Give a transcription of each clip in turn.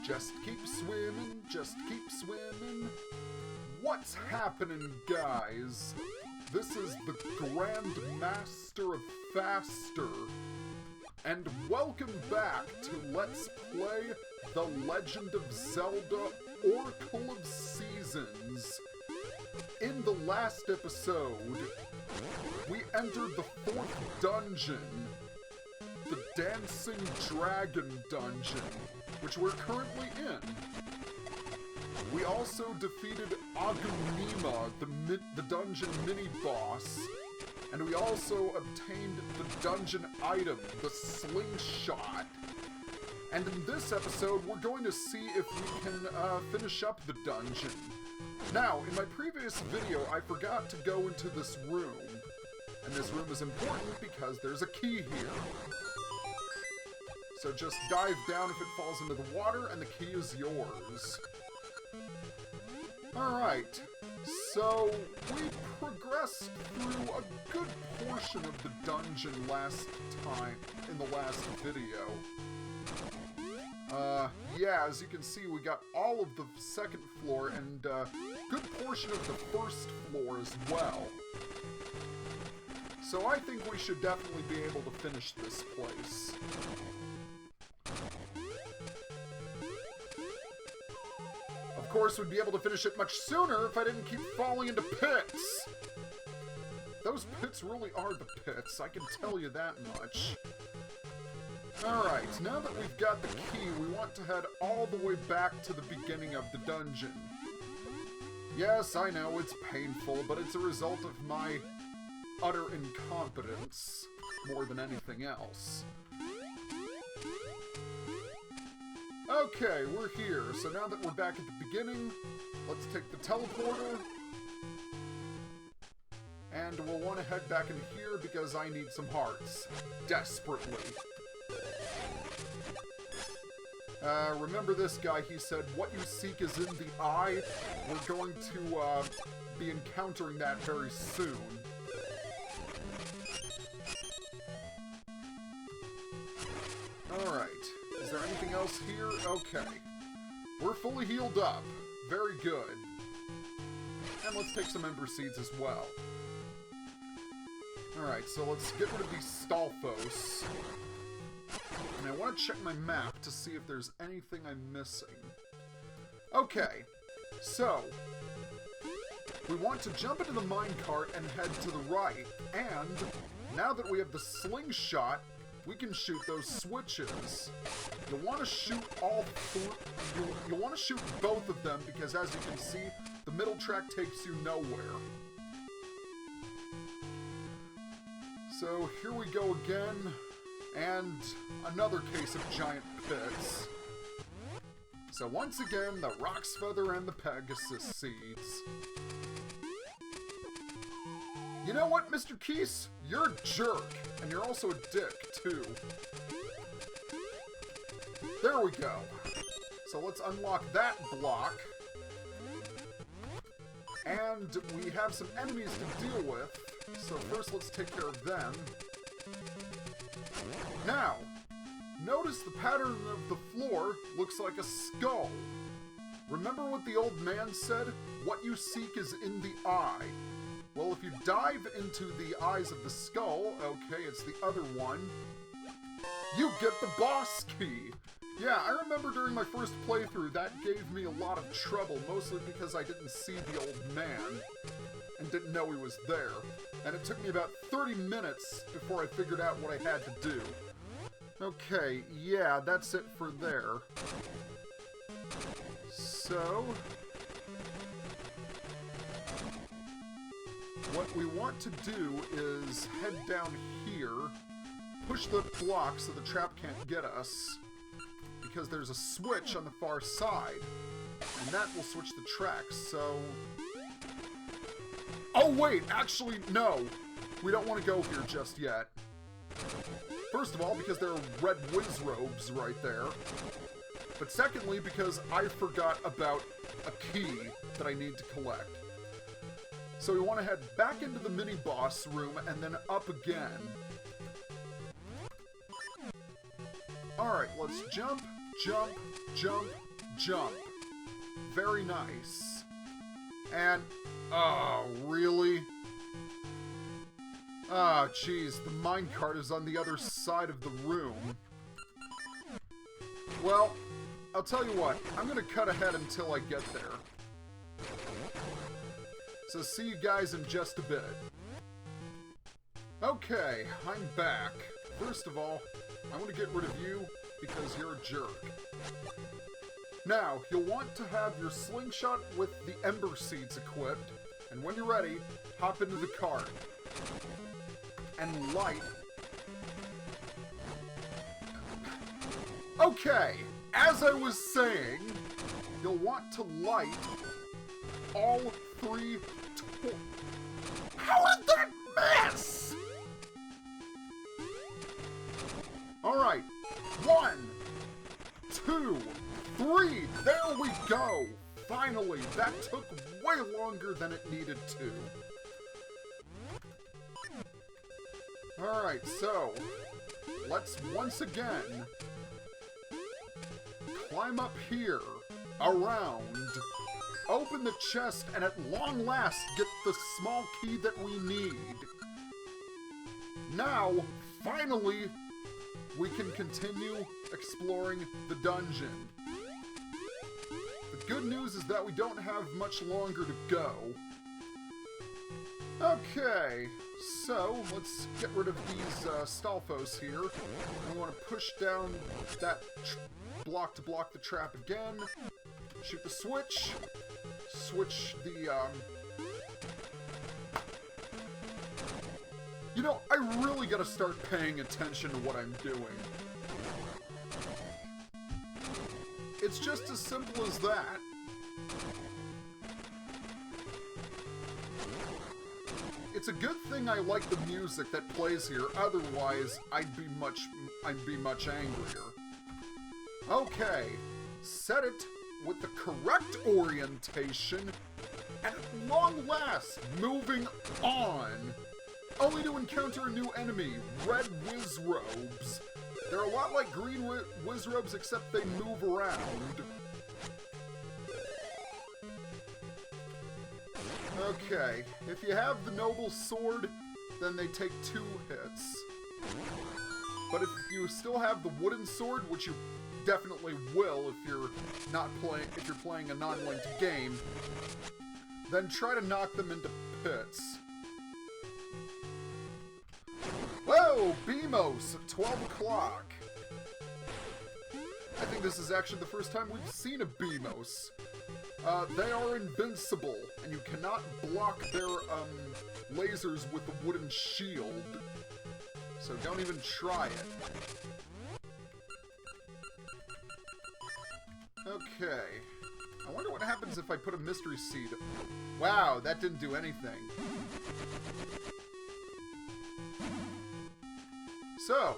Just keep swimming, just keep swimming. What's happening, guys? This is the Grand Master of Faster. And welcome back to Let's Play The Legend of Zelda Oracle of Seasons. In the last episode, we entered the 4th dungeon, the Dancing Dragon dungeon, which we're currently in. We also defeated Gohma, the dungeon mini-boss, and we also obtained the dungeon item, the slingshot. And in this episode, we're going to see if we can finish up the dungeon. Now, in my previous video, I forgot to go into this room. And this room is important because there's a key here. So just dive down if it falls into the water, and the key is yours. Alright, so we progressed through a good portion of the dungeon last time, in the last video. Yeah, as you can see, we got all of the second floor and a good portion of the first floor as well. So I think we should definitely be able to finish this place. Of course, we'd be able to finish it much sooner if I didn't keep falling into pits! Those pits really are the pits, I can tell you that much. Alright, now that we've got the key, we want to head all the way back to the beginning of the dungeon. Yes, I know, it's painful, but it's a result of my utter incompetence, more than anything else. Okay, we're here, so now that we're back at the beginning, let's take the teleporter, and we'll want to head back in here because I need some hearts. Desperately. Remember this guy, he said, what you seek is in the eye. We're going to, be encountering that very soon. Alright. Is there anything else here? Okay. We're fully healed up. Very good. And let's take some Ember Seeds as well. Alright, so let's get rid of these Stalfos. And I want to check my map to see if there's anything I'm missing. Okay, so we want to jump into the minecart and head to the right, and now that we have the slingshot, we can shoot those switches. You'll want to shoot you'll want to shoot both of them because, as you can see, the middle track takes you nowhere. So here we go again, and another case of giant pits. So once again, the Rock's Feather and the Pegasus Seeds. You know what, Mr. Keese? You're a jerk, and you're also a dick, too. There we go. So let's unlock that block. And we have some enemies to deal with, so first let's take care of them. Now, notice the pattern of the floor looks like a skull. Remember what the old man said? What you seek is in the eye. Well, if you dive into the eyes of the skull, okay, it's the other one, you get the boss key! Yeah, I remember during my first playthrough that gave me a lot of trouble, mostly because I didn't see the old man, and didn't know he was there. And it took me about 30 minutes before I figured out what I had to do. Okay, yeah, that's it for there. So what we want to do is head down here, push the block so the trap can't get us, because there's a switch on the far side, and that will switch the tracks, so... Oh wait, actually, no! We don't want to go here just yet. First of all, because there are red whiz robes right there. But secondly, because I forgot about a key that I need to collect. So we want to head back into the mini-boss room and then up again. Alright, let's jump, jump, jump, jump. Very nice. And, oh, really? Ah, jeez, the minecart is on the other side of the room. Well, I'll tell you what, I'm gonna cut ahead until I get there. So see you guys in just a bit. Okay, I'm back. First of all, I want to get rid of you because you're a jerk. Now, you'll want to have your slingshot with the ember seeds equipped, and when you're ready, hop into the cart. And light. Okay, as I was saying, you'll want to light all 3 How did that miss? Alright, 1, 2, 3, there we go! Finally, that took way longer than it needed to. Alright, so, let's once again climb up here, around, open the chest, and at long last get the small key that we need. Now, finally, we can continue exploring the dungeon. The good news is that we don't have much longer to go. Okay, so let's get rid of these Stalfos here. We want to push down that block to block the trap again. Shoot the switch. Switch the, You know, I really gotta start paying attention to what I'm doing. It's just as simple as that. It's a good thing I like the music that plays here, otherwise I'd be much angrier. Okay, set it with the correct orientation, and at long last, moving on. Only to encounter a new enemy, red Wizrobes. They're a lot like green Wizrobes, except they move around. Okay, if you have the Noble Sword, then they take 2 hits. But if you still have the Wooden Sword, which you definitely will if you're playing a non-linked game, then try to knock them into pits. Whoa! Beamos at 12 o'clock. I think this is actually the first time we've seen a Beamos. They are invincible, and you cannot block their lasers with a wooden shield. So don't even try it. Okay. I wonder what happens if I put a mystery seed. Wow, that didn't do anything. So,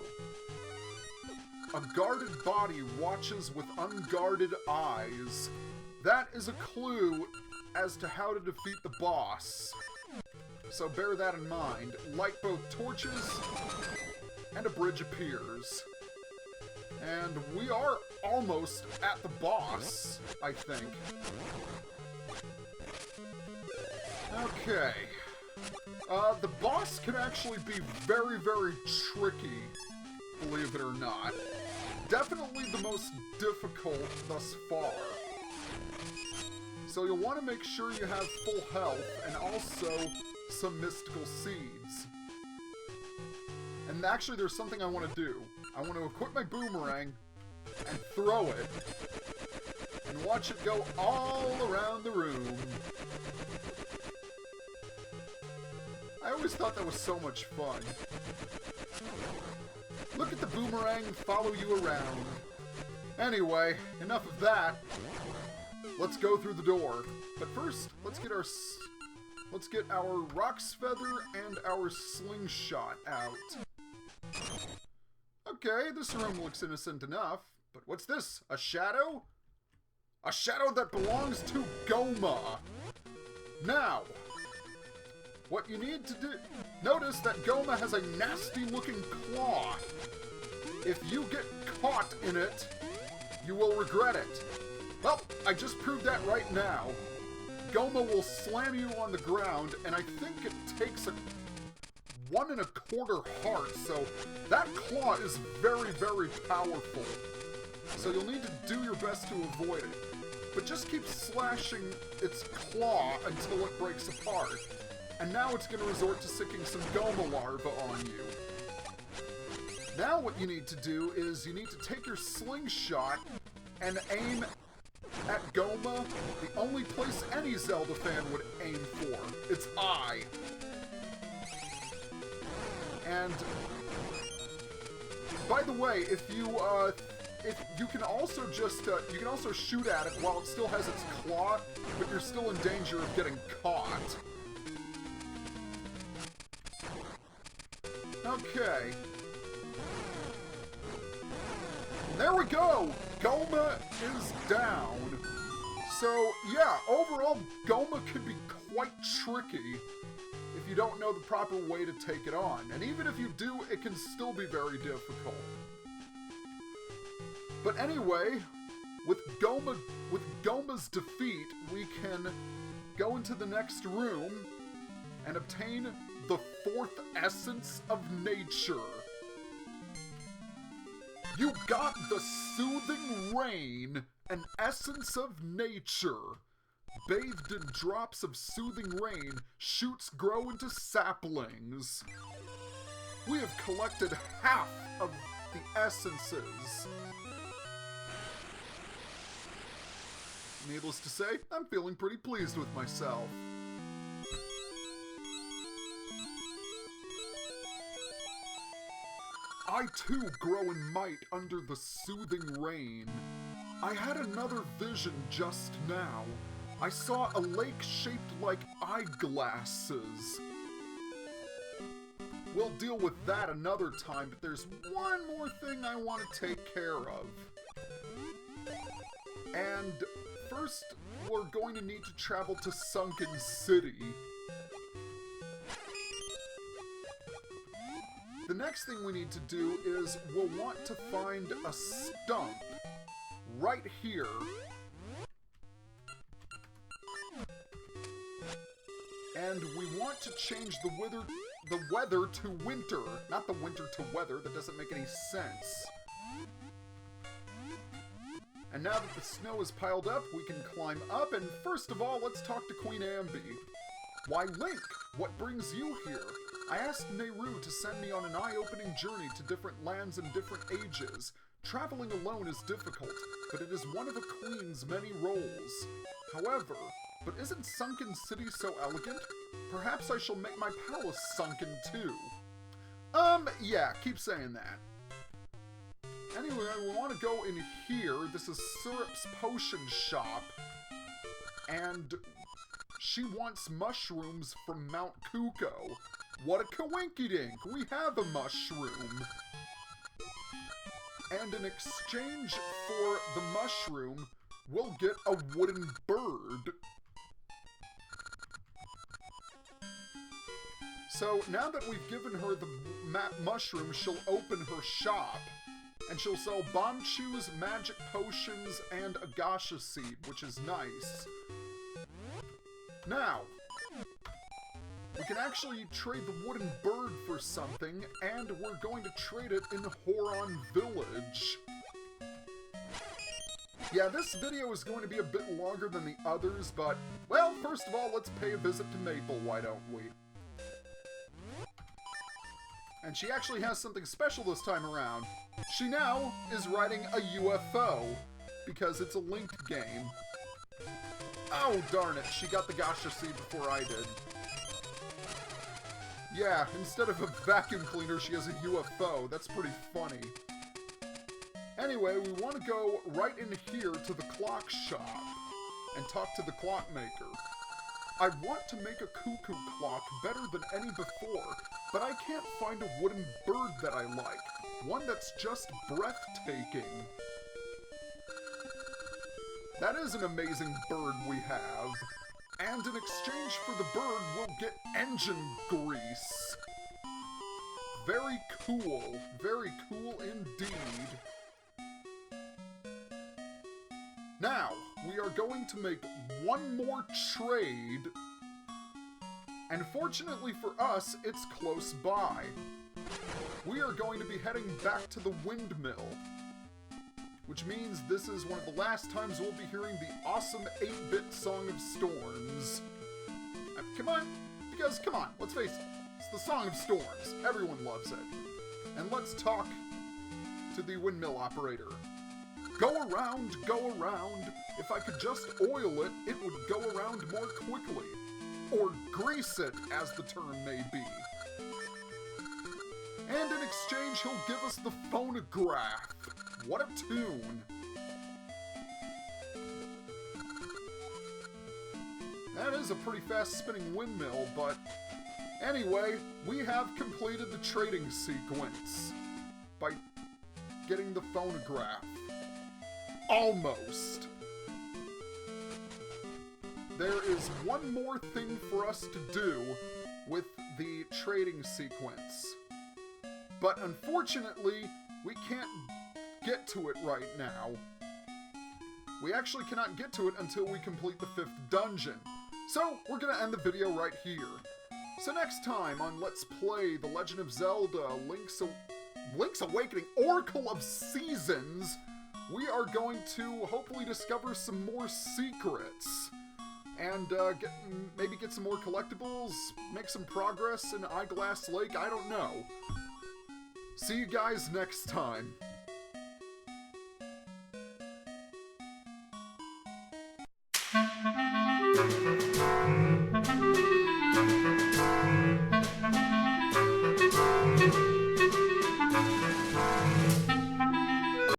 a guarded body watches with unguarded eyes. That is a clue as to how to defeat the boss. So bear that in mind. Light both torches, and a bridge appears. And we are almost at the boss, I think. Okay. The boss can actually be very, very tricky, believe it or not. Definitely the most difficult thus far. So you'll want to make sure you have full health and also some mystical seeds. And actually there's something I want to do. I want to equip my boomerang and throw it and watch it go all around the room. I always thought that was so much fun. Look at the boomerang follow you around. Anyway, enough of that. Let's go through the door. But first, let's get our Rock's Feather and our Slingshot out. Okay, this room looks innocent enough. But what's this? A shadow? A shadow that belongs to Gohma. Now, what you need to do... Notice that Gohma has a nasty-looking claw. If you get caught in it, you will regret it. Well, I just proved that right now. Gohma will slam you on the ground, and I think it takes a 1 1/4 heart, so that claw is very, very powerful. So you'll need to do your best to avoid it. But just keep slashing its claw until it breaks apart. And now it's going to resort to sicking some Gohma larvae on you. Now what you need to do is you need to take your slingshot and aim at Gohma, the only place any Zelda fan would aim for. Its eye. And by the way, if you can also just you can also shoot at it while it still has its claw, but you're still in danger of getting caught. Okay. There we go! Gohma is down. So, yeah, overall, Gohma can be quite tricky if you don't know the proper way to take it on. And even if you do, it can still be very difficult. But anyway, with Gohma's defeat, we can go into the next room and obtain the 4th essence of nature. You got the soothing rain, an essence of nature. Bathed in drops of soothing rain, shoots grow into saplings. We have collected half of the essences. Needless to say, I'm feeling pretty pleased with myself. I too grow in might under the soothing rain. I had another vision just now. I saw a lake shaped like eyeglasses. We'll deal with that another time, but there's one more thing I want to take care of. And first, we're going to need to travel to Sunken City. The next thing we need to do is we'll want to find a stump right here. And we want to change the weather to winter. Not the winter to weather, that doesn't make any sense. And now that the snow is piled up, we can climb up, and first of all, let's talk to Queen Ambi. Why, Link, what brings you here? I asked Nehru to send me on an eye-opening journey to different lands and different ages. Traveling alone is difficult, but it is one of a queen's many roles. However, but isn't Sunken City so elegant? Perhaps I shall make my palace sunken too. Yeah, keep saying that. Anyway, we want to go in here. This is Syrup's potion shop. And she wants mushrooms from Mount Kuko. What a coinkydink! We have a mushroom! And in exchange for the mushroom, we'll get a wooden bird. So now that we've given her the mushroom, she'll open her shop. And she'll sell bomb chews, magic potions, and a gacha seed, which is nice. Now, we can actually trade the wooden bird for something, and we're going to trade it in Horon Village. Yeah, this video is going to be a bit longer than the others, but, well, first of all, let's pay a visit to Maple, why don't we? And she actually has something special this time around. She now is riding a UFO, because it's a linked game. Oh, darn it, she got the gacha seed before I did. Yeah, instead of a vacuum cleaner, she has a UFO. That's pretty funny. Anyway, we want to go right in here to the clock shop and talk to the clockmaker. I want to make a cuckoo clock better than any before, but I can't find a wooden bird that I like. One that's just breathtaking. That is an amazing bird we have. And in exchange for the bird, we'll get engine grease. Very cool indeed. Now, we are going to make one more trade. And fortunately for us, it's close by. We are going to be heading back to the windmill, which means this is one of the last times we'll be hearing the awesome 8-bit Song of Storms. Come on, because come on, let's face it, it's the Song of Storms. Everyone loves it. And let's talk to the windmill operator. Go around, go around. If I could just oil it, it would go around more quickly. Or grease it, as the term may be. And in exchange, he'll give us the phonograph. What a tune. That is a pretty fast-spinning windmill, but anyway, we have completed the trading sequence by getting the phonograph. Almost. There is one more thing for us to do with the trading sequence. But unfortunately, we can't get to it right now. We actually cannot get to it until we complete the 5th dungeon. So, we're gonna end the video right here. So next time on Let's Play The Legend of Zelda Link's Awakening Oracle of Seasons, we are going to hopefully discover some more secrets. And maybe get some more collectibles, make some progress in Eyeglass Lake, I don't know. See you guys next time.